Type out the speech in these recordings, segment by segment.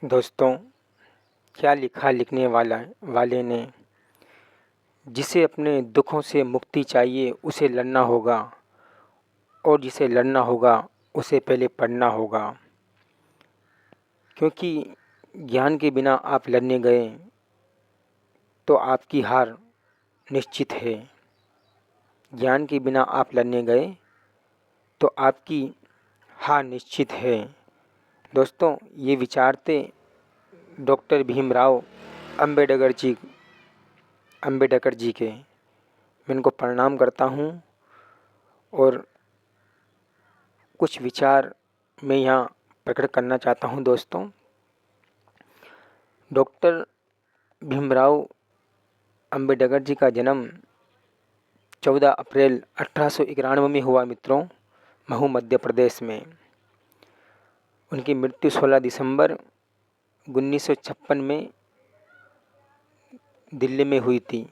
दोस्तों, क्या लिखा लिखने वाले ने। जिसे अपने दुखों से मुक्ति चाहिए उसे लड़ना होगा, और जिसे लड़ना होगा उसे पहले पढ़ना होगा। क्योंकि ज्ञान के बिना आप लड़ने गए तो आपकी हार निश्चित है। ज्ञान के बिना आप लड़ने गए तो आपकी हार निश्चित है। दोस्तों, ये विचार थे डॉक्टर भीमराव अंबेडकर जी के। मैं इनको प्रणाम करता हूँ और कुछ विचार मैं यहाँ प्रकट करना चाहता हूँ। दोस्तों, डॉक्टर भीमराव अंबेडकर जी का जन्म 14 अप्रैल 1891 में हुआ मित्रों, महू मध्य प्रदेश में। उनकी मृत्यु 16 दिसंबर 1956 में दिल्ली में हुई थी।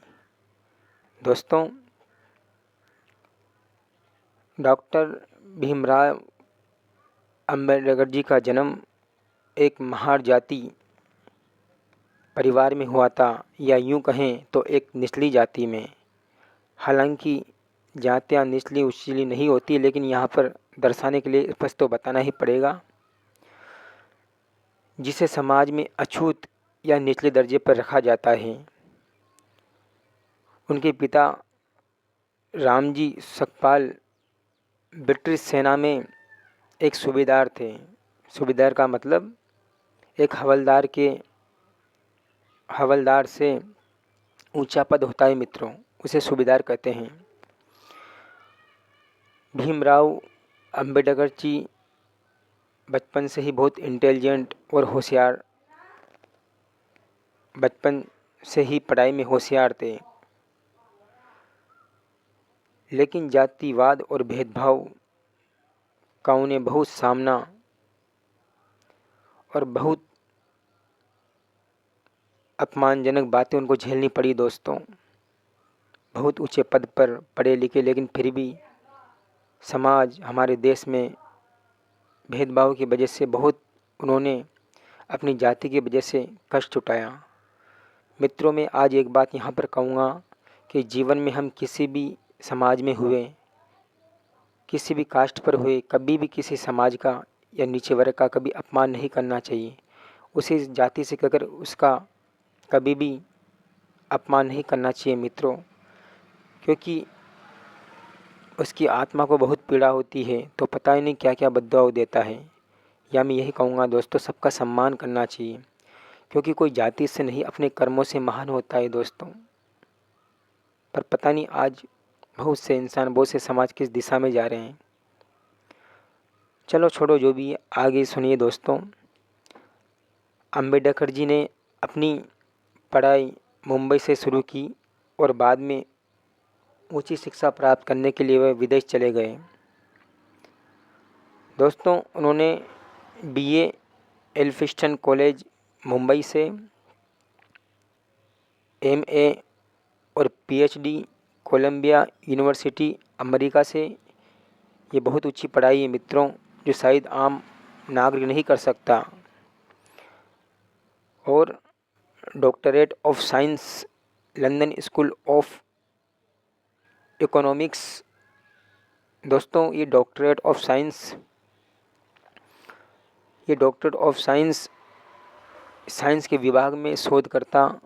दोस्तों, डॉक्टर भीमराव अंबेडकर जी का जन्म एक महार जाति परिवार में हुआ था, या यूं कहें तो एक निचली जाति में। हालांकि जातियां निचली उचली नहीं होती, लेकिन यहाँ पर दर्शाने के लिए स्पष्ट तो बताना ही पड़ेगा। जिसे समाज में अछूत या निचले दर्जे पर रखा जाता है। उनके पिता रामजी सकपाल ब्रिटिश सेना में एक सूबेदार थे। सूबेदार का मतलब एक हवलदार से ऊंचा पद होता है मित्रों, उसे सूबेदार कहते हैं। भीमराव अंबेडकर जी बचपन से ही बहुत इंटेलिजेंट और होशियार, बचपन से ही पढ़ाई में होशियार थे। लेकिन जातिवाद और भेदभाव का उन्हें बहुत सामना और बहुत अपमानजनक बातें उनको झेलनी पड़ी। दोस्तों, बहुत ऊंचे पद पर पढ़े लिखे, लेकिन फिर भी समाज हमारे देश में भेदभाव की वजह से बहुत उन्होंने अपनी जाति की वजह से कष्ट उठाया। मित्रों, मैं आज एक बात यहाँ पर कहूँगा कि जीवन में हम किसी भी समाज में हुए, किसी भी कास्ट पर हुए, कभी भी किसी समाज का या नीचे वर्ग का कभी अपमान नहीं करना चाहिए। उसी जाति से कहकर उसका कभी भी अपमान नहीं करना चाहिए मित्रों, क्योंकि उसकी आत्मा को बहुत पीड़ा होती है, तो पता ही नहीं क्या क्या बद्दुआ देता है। या मैं यही कहूँगा दोस्तों, सबका सम्मान करना चाहिए, क्योंकि कोई जाति से नहीं अपने कर्मों से महान होता है दोस्तों। पर पता नहीं आज बहुत से इंसान, बहुत से समाज किस दिशा में जा रहे हैं। चलो छोड़ो, जो भी है, आगे सुनिए दोस्तों। अंबेडकर जी ने अपनी पढ़ाई मुंबई से शुरू की और बाद में ऊंची शिक्षा प्राप्त करने के लिए वह विदेश चले गए। दोस्तों, उन्होंने बीए एल्फिंस्टन कॉलेज मुंबई से, एमए और पीएचडी कोलंबिया यूनिवर्सिटी अमेरिका से। ये बहुत ऊंची पढ़ाई है मित्रों, जो शायद आम नागरिक नहीं कर सकता। और doctorate of science London school of economics. दोस्तों, ये डॉक्टरेट ऑफ साइंस के विभाग में शोधकर्ता।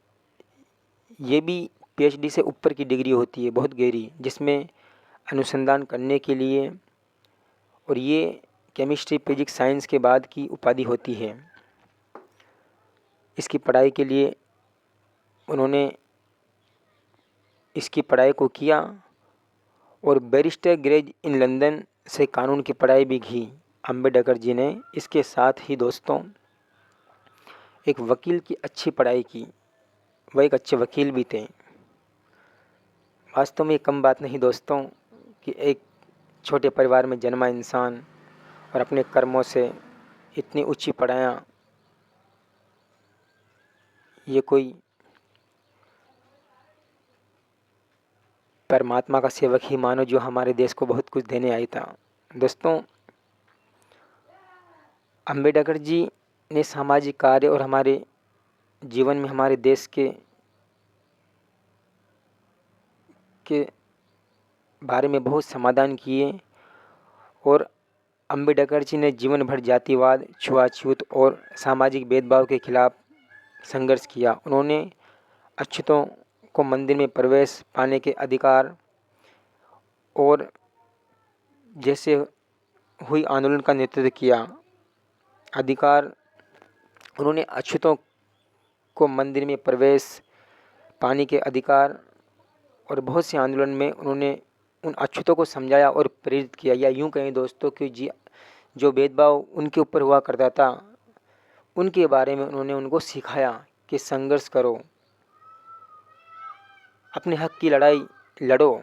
ये भी पीएचडी से ऊपर की डिग्री होती है, बहुत गहरी, जिसमें अनुसंधान करने के लिए, और ये केमिस्ट्री फिजिक्स साइंस के बाद की उपाधि होती है। इसकी पढ़ाई के लिए उन्होंने इसकी पढ़ाई को किया और बैरिस्टर ग्रेज इन लंदन से कानून की पढ़ाई भी की अंबेडकर जी ने। इसके साथ ही दोस्तों एक वकील की अच्छी पढ़ाई की, वह एक अच्छे वकील भी थे। वास्तव में कम बात नहीं दोस्तों कि एक छोटे परिवार में जन्मा इंसान और अपने कर्मों से इतनी ऊंची पढ़ाया, ये कोई परमात्मा का सेवक ही मानो, जो हमारे देश को बहुत कुछ देने आई था। दोस्तों, अंबेडकर जी ने सामाजिक कार्य और हमारे जीवन में हमारे देश के बारे में बहुत समाधान किए। और अम्बेडकर जी ने जीवन भर जातिवाद, छुआछूत और सामाजिक भेदभाव के खिलाफ संघर्ष किया। उन्होंने अछूतों को मंदिर में प्रवेश पाने के अधिकार और जैसे हुई आंदोलन का नेतृत्व किया। अधिकार उन्होंने अछूतों को मंदिर में प्रवेश पाने के अधिकार और बहुत से आंदोलन में उन्होंने उन अछूतों को समझाया और प्रेरित किया। या यूँ कहें दोस्तों कि जो भेदभाव उनके ऊपर हुआ करता था, उनके बारे में उन्होंने उनको सिखाया कि संघर्ष करो, अपने हक की लड़ाई लड़ो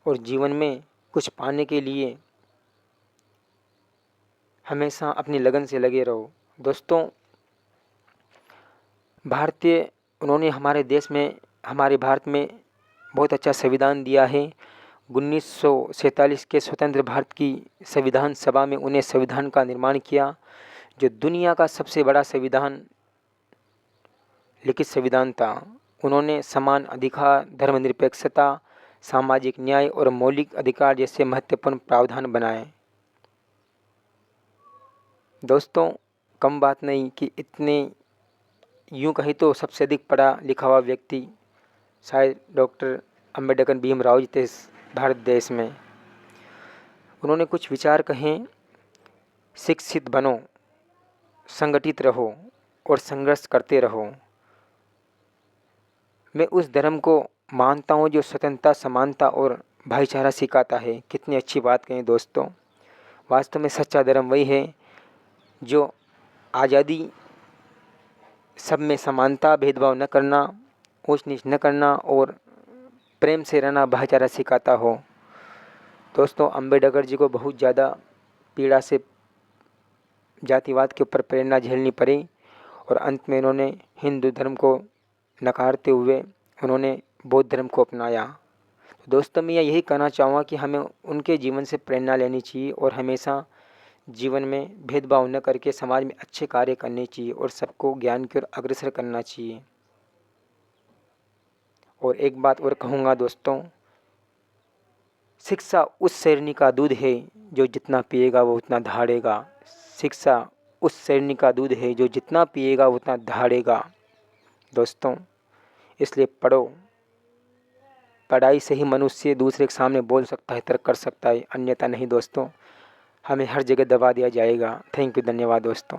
और जीवन में कुछ पाने के लिए हमेशा अपनी लगन से लगे रहो। दोस्तों, उन्होंने हमारे देश में, हमारे भारत में बहुत अच्छा संविधान दिया है। 1947 के स्वतंत्र भारत की संविधान सभा में उन्हें संविधान का निर्माण किया, जो दुनिया का सबसे बड़ा संविधान, लिखित संविधान था। उन्होंने समान अधिकार, धर्मनिरपेक्षता, सामाजिक न्याय और मौलिक अधिकार जैसे महत्वपूर्ण प्रावधान बनाए। दोस्तों, कम बात नहीं कि इतने, यूँ कहीं तो सबसे अधिक पढ़ा लिखा हुआ व्यक्ति शायद डॉक्टर अम्बेडकर भीमराव जी थे भारत देश में। उन्होंने कुछ विचार कहें, शिक्षित बनो, संगठित रहो और संघर्ष करते रहो। मैं उस धर्म को मानता हूँ जो स्वतंत्रता, समानता और भाईचारा सिखाता है। कितनी अच्छी बात कहें दोस्तों। वास्तव में सच्चा धर्म वही है जो आज़ादी, सब में समानता, भेदभाव न करना, ऊंच नीच न करना और प्रेम से रहना, भाईचारा सिखाता हो। दोस्तों, अम्बेडकर जी को बहुत ज़्यादा पीड़ा से, जातिवाद के ऊपर प्रेरणा झेलनी पड़ी और अंत में उन्होंने हिंदू धर्म को नकारते हुए उन्होंने बौद्ध धर्म को अपनाया। दोस्तों, मैं यही कहना चाहूँगा कि हमें उनके जीवन से प्रेरणा लेनी चाहिए और हमेशा जीवन में भेदभाव न करके समाज में अच्छे कार्य करने चाहिए और सबको ज्ञान की ओर अग्रसर करना चाहिए। और एक बात और कहूँगा दोस्तों, शिक्षा उस शेरनी का दूध है जो जितना पिएगा वो उतना दहाड़ेगा। शिक्षा उस शेरनी का दूध है जो जितना पिएगा वो उतना दहाड़ेगा। दोस्तों, इसलिए पढ़ो। पढ़ाई से ही मनुष्य दूसरे के सामने बोल सकता है, तर्क कर सकता है, अन्यथा नहीं। दोस्तों, हमें हर जगह दबा दिया जाएगा। थैंक यू, धन्यवाद दोस्तों।